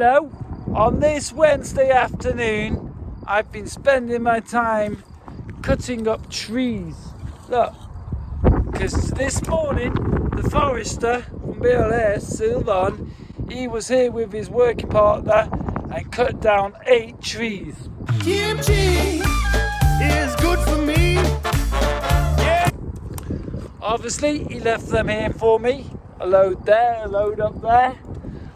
Hello, on this Wednesday afternoon I've been spending my time cutting up trees. Look, because this morning the forester from BLS, Sylvan, he was here with his working partner and cut down 8 trees. Kimchi is good for me. Yeah. Obviously he left them here for me, a load there, a load up there,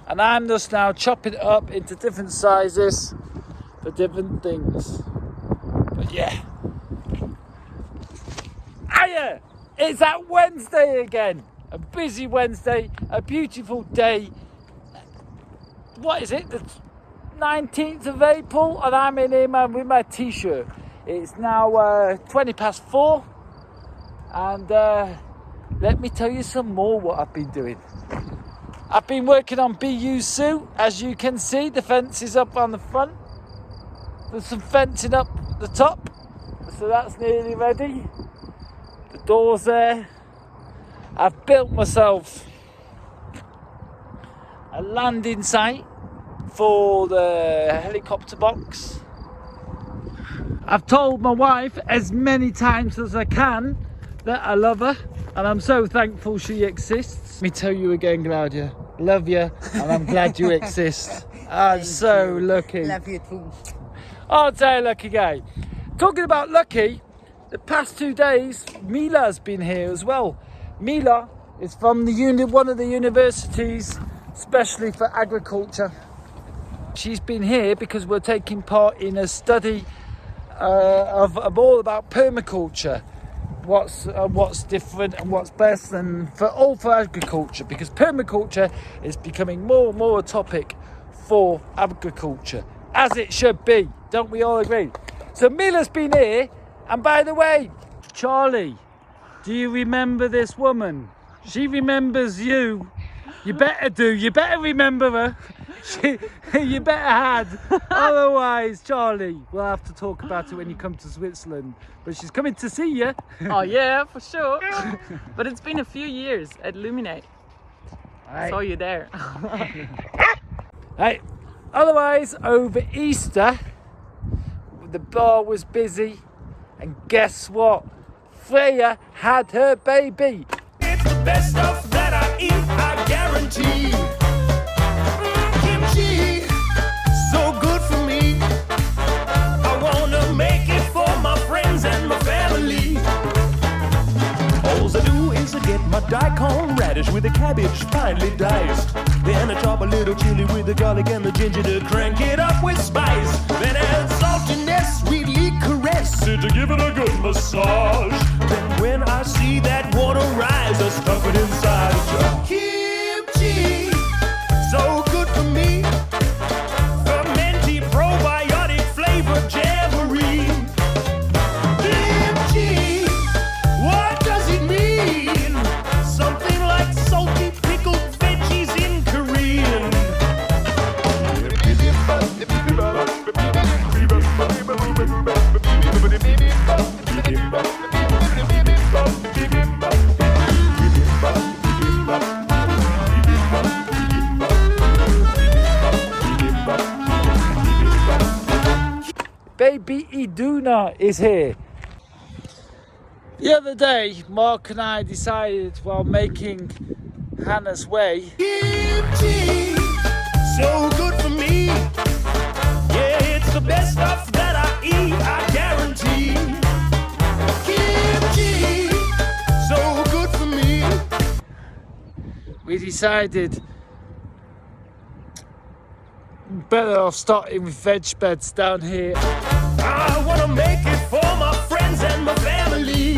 and I'm just now chopping it up into different sizes for different things. But yeah, hiya! It's that Wednesday again, a busy Wednesday, a beautiful day. What is it, the 19th of April, and I'm in here, man, with my t-shirt. It's now 20 past 4, and let me tell you some more what I've been doing. I've been working on BU suit. As you can see, the fence is up on the front. There's some fencing up the top, so that's nearly ready. The door's there. I've built myself a landing site for the helicopter box. I've told my wife as many times as I can that I love her, and I'm so thankful she exists. Let me tell you again, Claudia, love you, and I'm glad you exist. I'm so lucky. Love you too. I'll tell you, lucky guy. Talking about lucky, the past 2 days, Mila's been here as well. Mila is from one of the universities, especially for agriculture. She's been here because we're taking part in a study of all about permaculture. What's different and what's best, and for agriculture, because permaculture is becoming more and more a topic for agriculture, as it should be. Don't we all agree? So Mila's been here, and by the way, Charlie, do you remember this woman? She remembers you. You better do. You better remember her. You better had. Otherwise, Charlie, we'll have to talk about it when you come to Switzerland. But she's coming to see you. Oh yeah, for sure. But it's been a few years at Luminate. Right. Saw you there. Right. Otherwise, over Easter, the bar was busy, and guess what? Freya had her baby. It's the best stuff that I eat, I guarantee. Kimchi, so good for me. I wanna make it for my friends and my family. All I do is I get my daikon radish with the cabbage finely diced. Then I chop a little chili with the garlic and the ginger to crank it up with spice. Then add saltiness, sweetly caress it to give it a good massage. Then when I see that water rise, I stuff it inside a jar. Kimchi, so good for me. Fermenty, probiotic, flavor, jamboree. Kimchi, what does it mean? Something like salty pickled veggies in Korean. Baby Iduna is here. The other day, Mark and I decided while making Hannah's whey, Kimchi, so good for me. Yeah, it's the best stuff that I eat, I guarantee. Kimchi, so good for me. we decided better off starting with veg beds down here. I wanna make it for my friends and my family.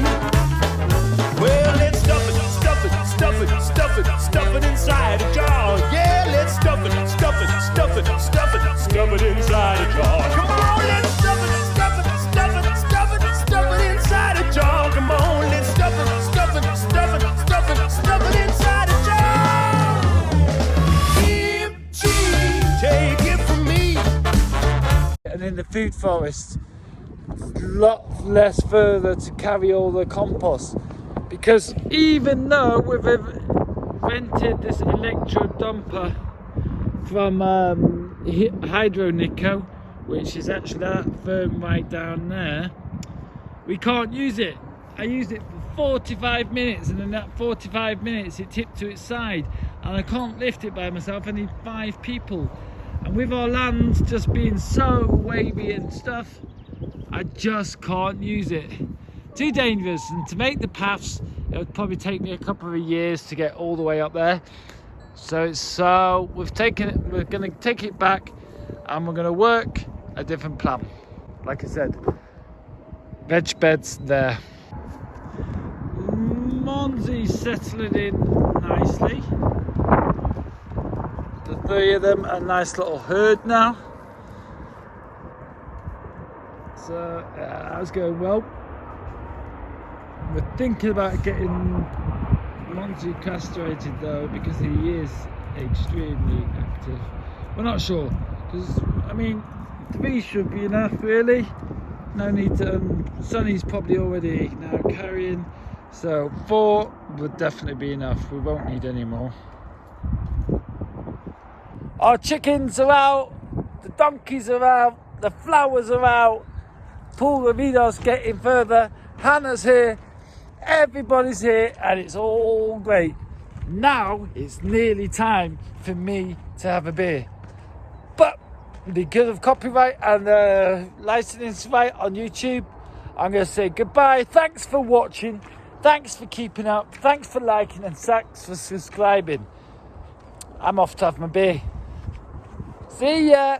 Well, let's stuff it, stuff it, stuff it, stuff it, stuff it inside a jar. Yeah, let's stuff it, stuff it, stuff it, stuff it, stuff it inside a jar. Come on, let's stuff it, stuff it, stuff it, stuff it, stuff it inside a jar. Come on, let's stuff it, stuff it, stuff it, stuff it, stuff it inside a jar. Kimchi, take it from me. And in the food forest, it's a lot less further to carry all the compost, because even though we've rented this electro dumper from Hydro Nico, which is actually that firm right down there, we can't use it. I used it for 45 minutes, and in that 45 minutes it tipped to its side, and I can't lift it by myself. I need 5 people, and with our land just being so wavy and stuff, I just can't use it. Too dangerous, and to make the paths it would probably take me a couple of years to get all the way up there. So we're going to take it back, and we're going to work a different plan. Like I said, veg beds there. Monzi's settling in nicely. The 3 of them, a nice little herd now. So that's going well. We're thinking about getting Monzi castrated though, because he is extremely active. We're not sure, because I mean 3 should be enough really. No need to, Sonny's probably already now carrying, so 4 would definitely be enough. We won't need any more. Our chickens are out, the donkeys are out, the flowers are out, Paul Ravido's getting further, Hannah's here, everybody's here, and it's all great. Now it's nearly time for me to have a beer, but because of copyright and licensing right on YouTube, I'm going to say goodbye. Thanks for watching, thanks for keeping up, thanks for liking, and thanks for subscribing. I'm off to have my beer. See ya.